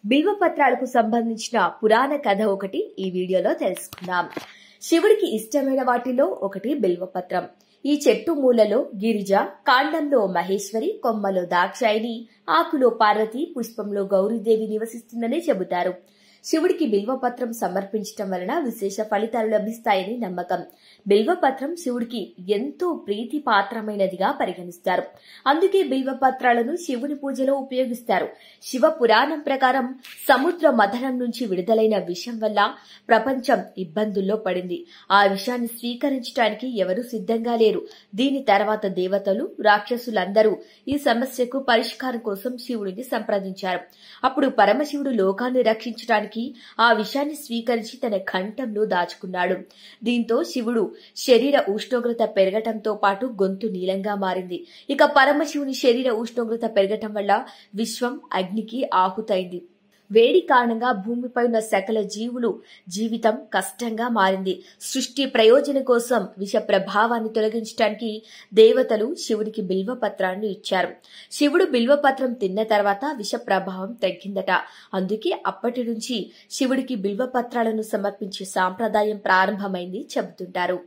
బిల్వపత్రాలకు సంబంధించిన పురాణ కథ ఒకటి ఈ వీడియోలో తెలుసుకుందాం. శివుడికి ఇష్టమైన వాటిలో ఒకటి బిల్వపత్రం. ఈ చెట్టు మూలలో గిరిజ, కాండంలో మహేశ్వరి, కొమ్మలో దాక్షాయిని, ఆకులో పార్వతి, పుష్పంలో గౌరీదేవి నివసిస్తుందని చెబుతారు. శివుడికి బిల్వపత్రం సమర్పించటం వలన విశేష ఫలితాలు లభిస్తాయని నమ్మకం. బిల్వపత్రం శివుడికి ఎంతో ప్రీతి పాత్రమైనదిగా పరిగణిస్తారు. అందుకే బిల్వపత్రాలను శివుని పూజలో ఉపయోగిస్తారు. శివ పురాణం ప్రకారం సముద్ర మథనం నుంచి విడుదలైన విషం వల్ల ప్రపంచం ఇబ్బందుల్లో పడింది. ఆ విషాన్ని స్వీకరించడానికి ఎవరూ సిద్ధంగా లేరు. దీని తర్వాత దేవతలు, రాక్షసులందరూ ఈ సమస్యకు పరిష్కారం కోసం శివుడిని సంప్రదించారు. అప్పుడు పరమశివుడు లోకాన్ని రక్షించడానికి ఆ విషాన్ని స్వీకరించి తన కంఠంలో దాచుకున్నాడు. దీంతో శివుడు శరీర ఉష్ణోగ్రత పెరగటంతో పాటు గొంతు నీలంగా మారింది. ఇక పరమశివుని శరీర ఉష్ణోగ్రత పెరగటం వల్ల విశ్వం అగ్నికి ఆహుతైంది. వేడి కారణంగా భూమిపై ఉన్న సకల జీవులు జీవితం కష్టంగా మారింది. సృష్టి ప్రయోజనం కోసం విష ప్రభావాన్ని తొలగించడానికి దేవతలు శివుడికి బిల్వపత్రాన్ని ఇచ్చారు. శివుడు బిల్వపత్రం తిన్న తర్వాత విష ప్రభావం తగ్గిందట. అందుకే అప్పటి నుంచి శివుడికి బిల్వపత్రాలను సమర్పించే సాంప్రదాయం ప్రారంభమైంది చెబుతుంటారు.